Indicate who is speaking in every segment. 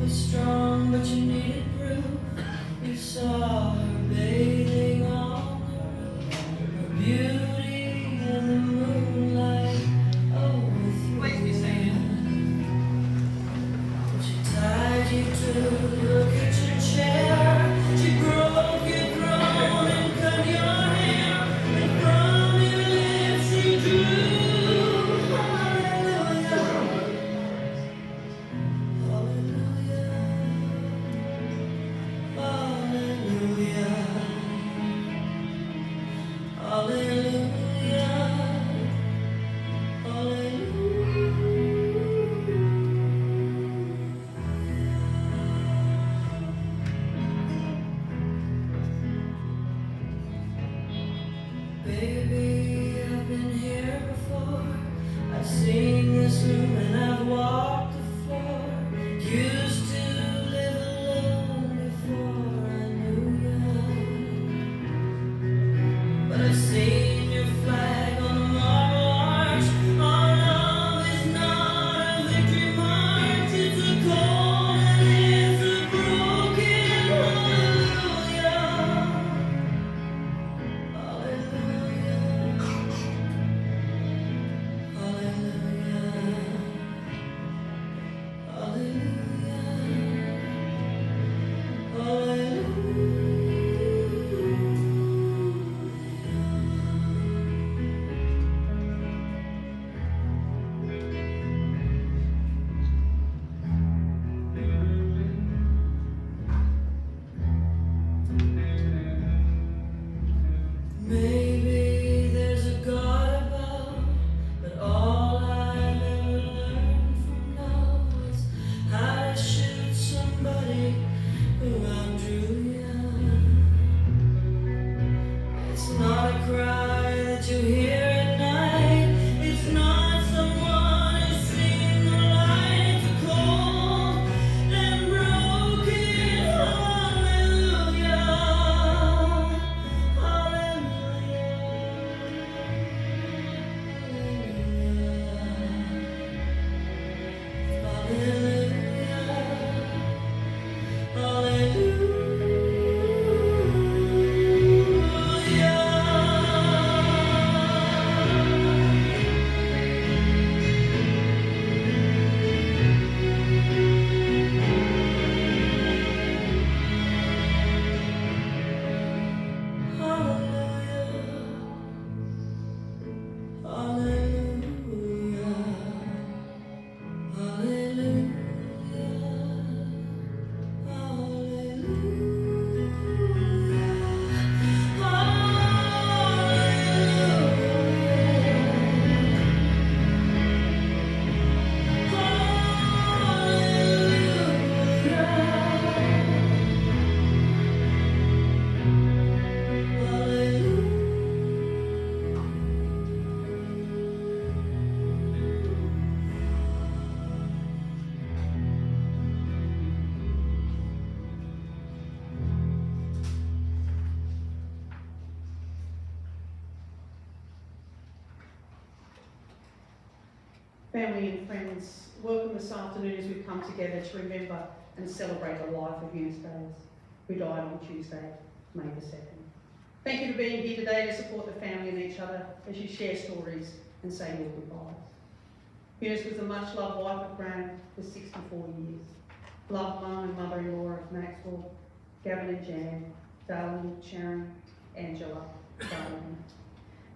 Speaker 1: strong, but you needed proof. You saw her bathing on the roof, her beauty in the moonlight overthrew you. She tied you to the kitchen chair. She broke your throne and cut your hair, and from your lips she drew hallelujah. Hallelujah, hallelujah, hallelujah, hallelujah. Baby, I've been here before. I've seen this room and I've walked the floor. Used to live alone before I knew you. But I've seen your flag on the marble arch. Our love is not a victory march. It's a cold and it's a broken hallelujah. Hallelujah. Hallelujah. Maybe there's a God above, but all I've ever learned from love is how to shoot somebody who outdrew you. It's not a cry that you hear at night. It's not someone who's seen the light. It's a cold and broken hallelujah.
Speaker 2: Family and friends, welcome this afternoon as we come together to remember and celebrate the life of Eunice, who died on Tuesday, May the 2nd. Thank you for being here today to support the family and each other as you share stories and say your goodbyes. Eunice was a much-loved wife of Graham for 64 years. Loved mum and mother-in-law of Maxwell, Gavin and Jan, Darlene, Sharon, Angela, Darlene.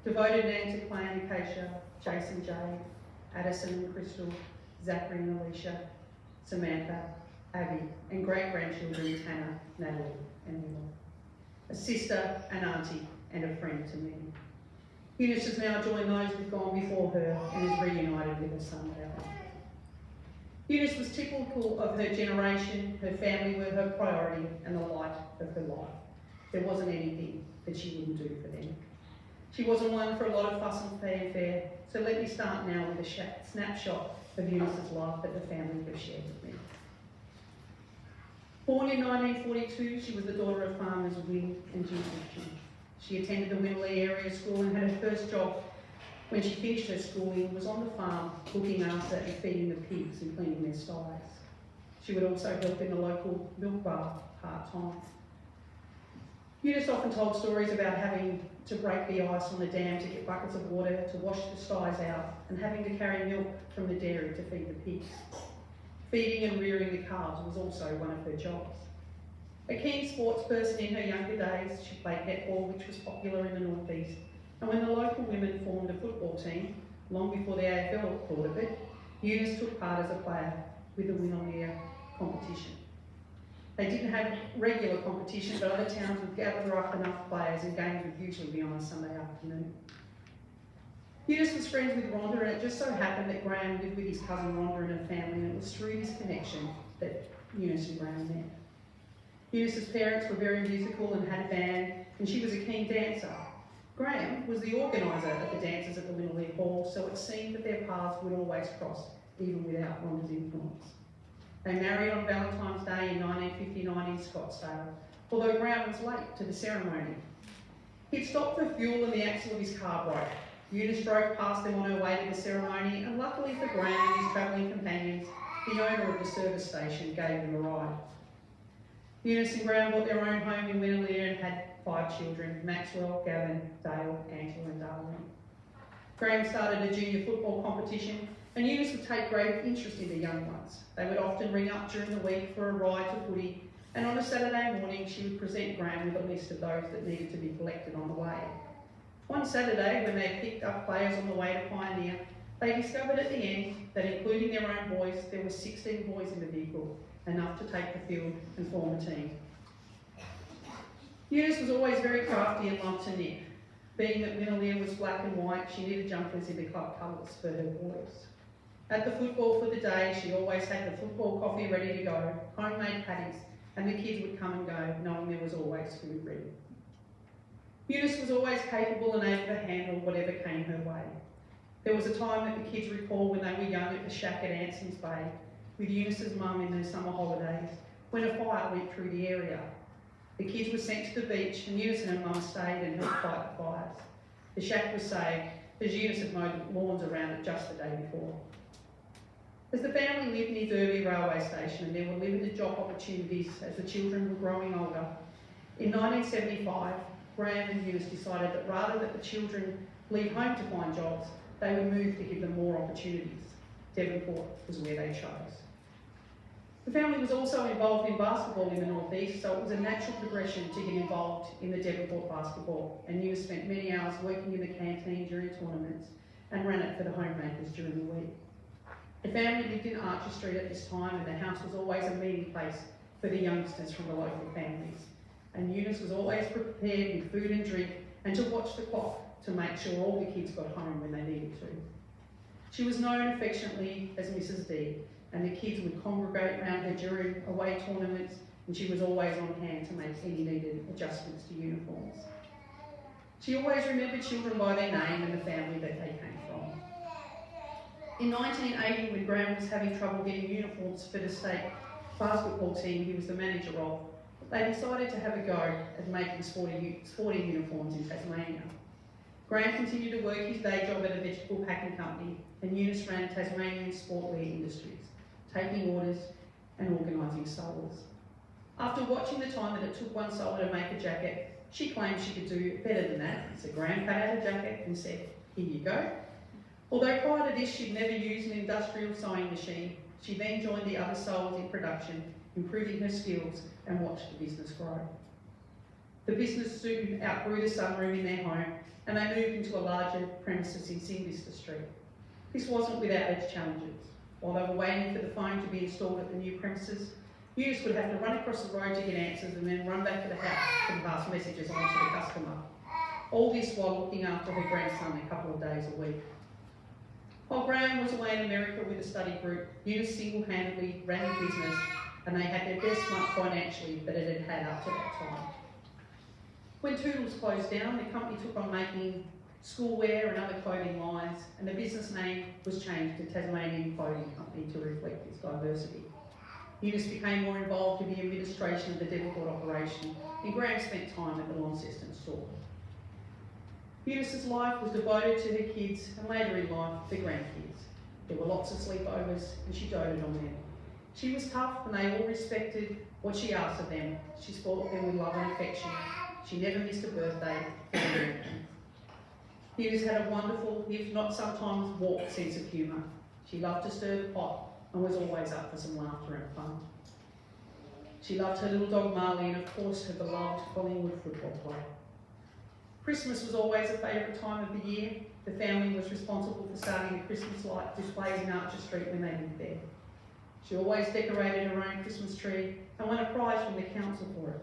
Speaker 2: Devoted nan to Clay and Acacia, Jason, Jay, Addison and Crystal, Zachary and Alicia, Samantha, Abby, and great-grandchildren Tanner, Natalie, and Emma. A sister, an auntie, and a friend to me. Eunice has now joined those who've gone before her and is reunited with her son, Alan. Eunice was typical of her generation. Her family were her priority and the light of her life. There wasn't anything that she wouldn't do for them. She wasn't one for a lot of fuss and fanfare, so let me start now with a snapshot of Eunice's life that the family have shared with me. Born in 1942, she was the daughter of farmers Wynne and Jim Christian. She attended the Winley area school and had her first job when she finished her schooling was on the farm looking after and feeding the pigs and cleaning their sties. She would also help in the local milk bar part-time. Eunice often told stories about having to break the ice on the dam to get buckets of water to wash the styes out and having to carry milk from the dairy to feed the pigs. Feeding and rearing the calves was also one of her jobs. A keen sports person in her younger days, she played netball, which was popular in the northeast, and when the local women formed a football team, long before the AFL thought of it, Eunice took part as a player with the Winnerlia competition. They didn't have regular competition, but other towns would gather up enough players and games would usually be on a Sunday afternoon. Eunice was friends with Rhonda, and it just so happened that Graham lived with his cousin Rhonda and her family, and it was through this connection that Eunice and Graham met. Eunice's parents were very musical and had a band, and she was a keen dancer. Graham was the organiser of the dances at the Winnerlia Hall, so it seemed that their paths would always cross, even without Rhonda's influence. They married on Valentine's Day in 1959 in Scottsdale, although Graham was late to the ceremony. He'd stopped for fuel and the axle of his car broke. Eunice drove past them on her way to the ceremony, and luckily for Graham and his travelling companions, the owner of the service station gave them a ride. Eunice and Graham bought their own home in Winnerlia and had 5 children: Maxwell, Gavin, Dale, Angela and Darlene. Graham started a junior football competition, and Eunice would take great interest in the young ones. They would often ring up during the week for a ride to footy, and on a Saturday morning she would present Graham with a list of those that needed to be collected on the way. One Saturday, when they had picked up players on the way to Pioneer, they discovered at the end that, including their own boys, there were 16 boys in the vehicle, enough to take the field and form a team. Eunice was always very crafty and loved to knit. Being that Winnerlia was black and white, she knitted jumpers in the club colours for her boys. At the football for the day, she always had the football coffee ready to go, homemade patties, and the kids would come and go, knowing there was always food ready. Eunice was always capable and able to handle whatever came her way. There was a time that the kids recall when they were young at the shack at Anson's Bay, with Eunice's mum in their summer holidays, when a fire went through the area. The kids were sent to the beach, and Eunice and her mum stayed and helped fight the fires. The shack was saved, as Eunice had mowed the lawns around it just the day before. As the family lived near Derby railway station and there were limited job opportunities as the children were growing older, in 1975, Graham and Eunice decided that rather than the children leave home to find jobs, they would move to give them more opportunities. Devonport was where they chose. The family was also involved in basketball in the northeast, so it was a natural progression to get involved in the Devonport basketball, and Eunice spent many hours working in the canteen during tournaments and ran it for the homemakers during the week. The family lived in Archer Street at this time, and the house was always a meeting place for the youngsters from the local families. And Eunice was always prepared with food and drink and to watch the clock to make sure all the kids got home when they needed to. She was known affectionately as Mrs. D, and the kids would congregate around her during away tournaments, and she was always on hand to make any needed adjustments to uniforms. She always remembered children by their name and the family that they came from. In 1980, when Graham was having trouble getting uniforms for the state basketball team he was the manager of, they decided to have a go at making sporting uniforms in Tasmania. Graham continued to work his day job at a vegetable packing company, and Eunice ran Tasmanian Sportwear Industries, taking orders and organising sewers. After watching the time that it took one sewer to make a jacket, she claimed she could do better than that, so Graham cut out a jacket and said, "Here you go." Although prior to this she'd never used an industrial sewing machine, she then joined the other sewers in production, improving her skills and watched the business grow. The business soon outgrew the sunroom in their home, and they moved into a larger premises in Singvista Street. This wasn't without its challenges. While they were waiting for the phone to be installed at the new premises, Eunice would have to run across the road to get answers and then run back to the house to pass messages on to the customer. All this while looking after her grandson a couple of days a week. While Graham was away in America with a study group, Eunice single-handedly ran the business, and they had their best month financially that it had had up to that time. When Toodles closed down, the company took on making schoolwear and other clothing lines, and the business name was changed to Tasmanian Clothing Company to reflect its diversity. Eunice became more involved in the administration of the Devonport operation, and Graham spent time at the Launceston store. Eunice's life was devoted to her kids, and later in life, the grandkids. There were lots of sleepovers, and she doted on them. She was tough and they all respected what she asked of them. She spoilt them with love and affection. She never missed a birthday or an evening. Eunice had a wonderful, if not sometimes warped sense of humour. She loved to stir the pot and was always up for some laughter and fun. She loved her little dog Marley and of course her beloved Collingwood football player. Christmas was always a favourite time of the year. The family was responsible for starting the Christmas light displays in Archer Street when they lived there. She always decorated her own Christmas tree and won a prize from the council for it.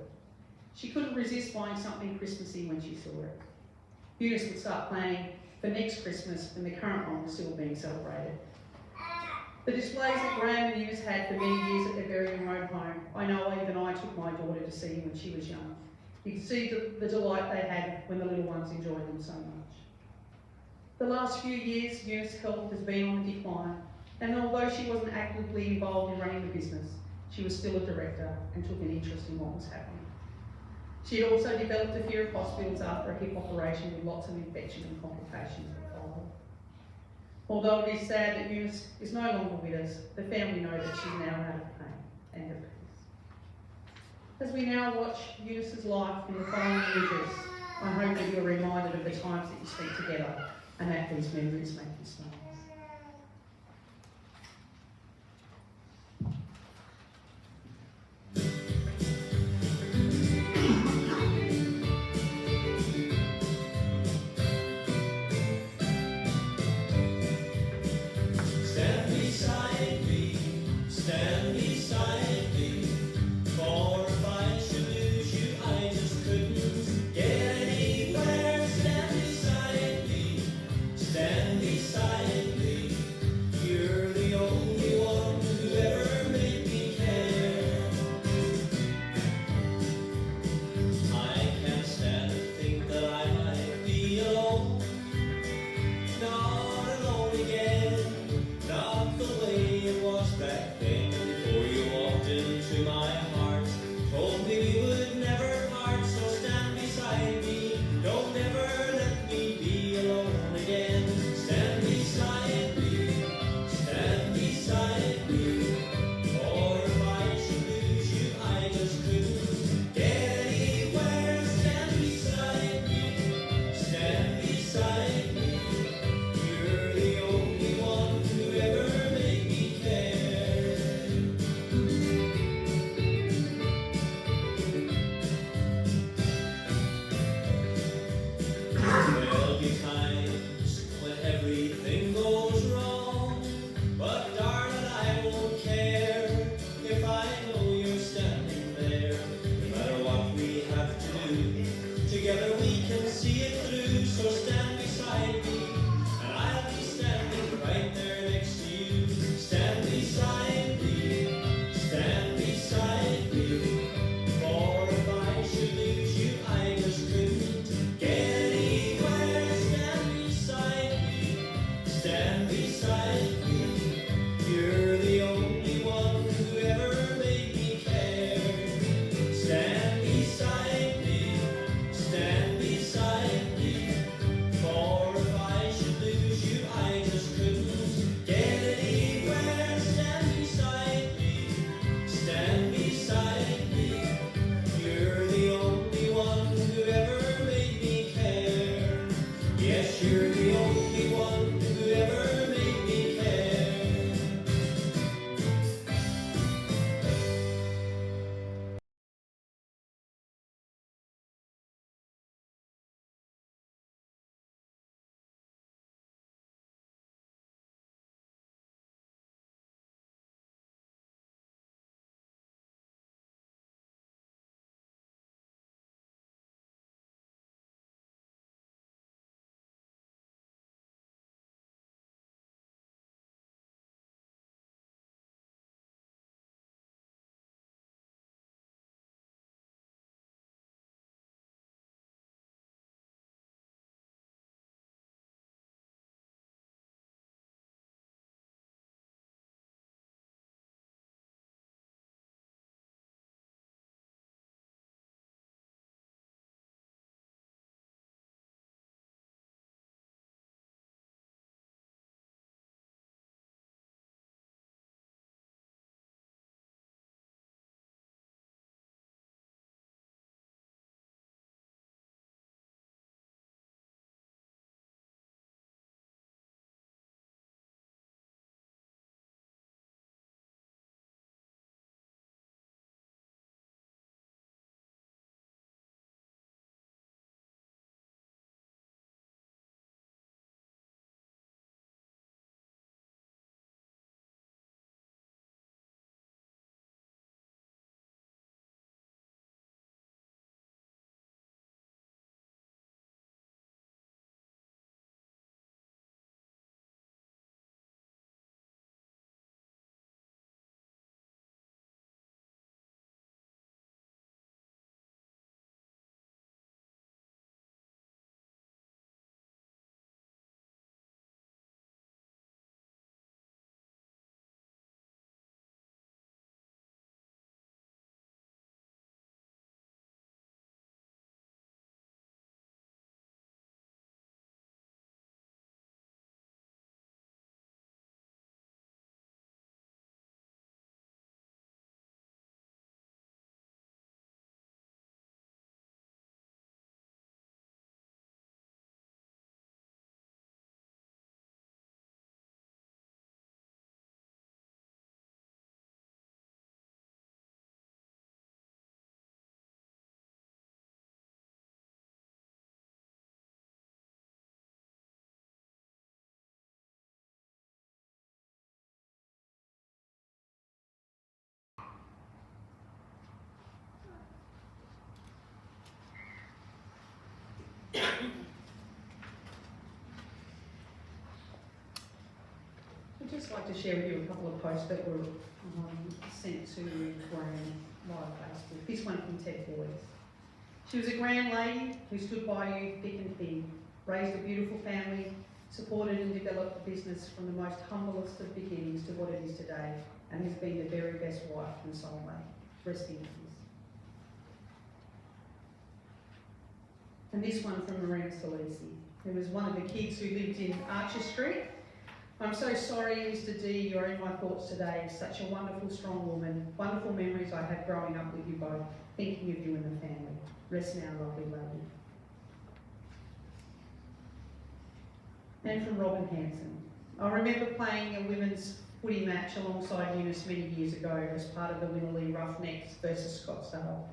Speaker 2: She couldn't resist buying something Christmassy when she saw it. Eunice would start planning for next Christmas when the current one was still being celebrated. The displays that Graham and Eunice had for many years at their very own home, I know even I took my daughter to see when she was young. You could see the delight they had when the little ones enjoyed them so much. The last few years, Eunice's health has been on the decline, and although she wasn't actively involved in running the business, she was still a director and took an interest in what was happening. She had also developed a fear of hospitals after a hip operation with lots of infection and complications that followed. Although it is sad that Eunice is no longer with us, the family know that she's now out of pain and at peace. As we now watch Eunice's life in the following images, I hope that you're reminded of the times that you spent together and that these memories make you smile.
Speaker 1: Stand beside me, for if I should lose you, I just couldn't get anywhere. Stand beside me, you're the only one who ever made me care. I can't stand to think that I might be alone, not alone again, not the way it was back then. Before you walked into my heart, told me we would never part. So stand beside me, don't ever let me be alone again. Stand beside me, stand beside me. For if I should lose you, I just couldn't get anywhere. Stand beside me, stand beside me. You're the only one who ever made me care. There'll be times when everything goes wrong, but darling, I won't care if I know you're standing there. No matter what we have to do, together we can see it through. So stand beside me, and I'll be standing right there next to you. Stand beside me, stand beside me. For if I should lose you, I just couldn't get anywhere. Stand beside me, stand beside me. You're the only one who ever made me care. Stand beside me, stand beside me. For if I should lose you, I just couldn't get anywhere. Stand beside me, stand beside me. You're the only one who ever made me care. Yes, you're the only one who ever made me care.
Speaker 2: just like to share with you a couple of posts that were sent to Graham via Facebook. This one from Ted Boys. She was a grand lady who stood by you thick and thin, raised a beautiful family, supported and developed the business from the most humblest of beginnings to what it is today, and has been the very best wife and soulmate. Rest in peace. And this one from Marina Salisi, who was one of the kids who lived in Archer Street. I'm so sorry, Mr. D, you're in my thoughts today. Such a wonderful, strong woman. Wonderful memories I had growing up with you both, thinking of you and the family. Rest now, lovely lady. And from Robin Hanson. I remember playing a women's footy match alongside Eunice many years ago as part of the Winnerley Roughnecks versus Scottsdale,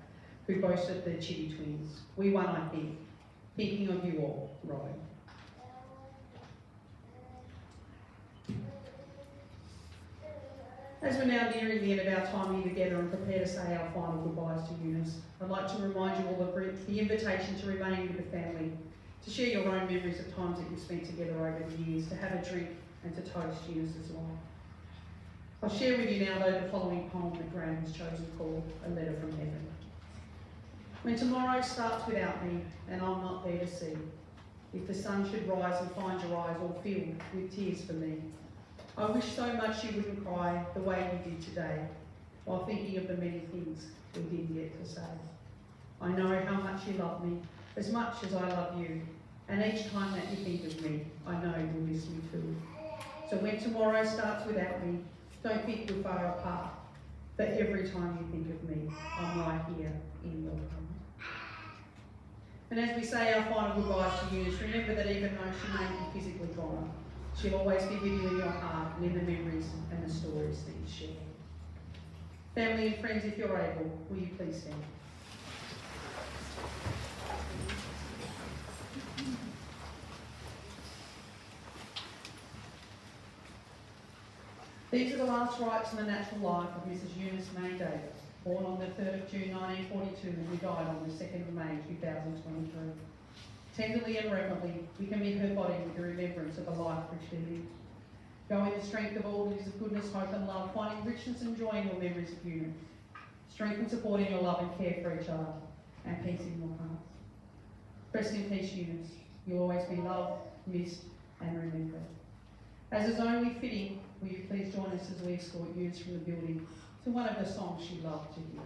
Speaker 2: who boasted the Chitty Twins. We won, I think. Thinking of you all, Robin. As we're now nearing the end of our time here together and prepare to say our final goodbyes to Eunice, I'd like to remind you all of the invitation to remain with the family, to share your own memories of times that you've spent together over the years, to have a drink and to toast Eunice's life. I'll share with you now, though, the following poem that Graham has chosen called A Letter from Heaven. When tomorrow starts without me and I'm not there to see, if the sun should rise and find your eyes all filled with tears for me, I wish so much you wouldn't cry the way you did today, while thinking of the many things we didn't get to say. I know how much you love me, as much as I love you, and each time that you think of me, I know you'll miss me too. So when tomorrow starts without me, don't think we're far apart, but every time you think of me, I'm right here in your heart. And as we say our final goodbyes to Eunice, remember that even though she may be physically gone, she'll always be with you in your heart and in the memories and the stories that you share. Family and friends, if you're able, will you please stand? These are the last rites in the natural life of Mrs. Eunice May Davis, born on the 3rd of June 1942 and who died on the 2nd of May 2023. Tenderly and reverently, we commit her body with the remembrance of a life richly lived. Go in the strength of all that is of goodness, hope and love, finding richness and joy in your memories of Eunice. Strength and support in your love and care for each other, and peace in your hearts. Rest in peace, Eunice. You'll always be loved, missed and remembered. As is only fitting, will you please join us as we escort Eunice from the building to one of the songs she loved to hear.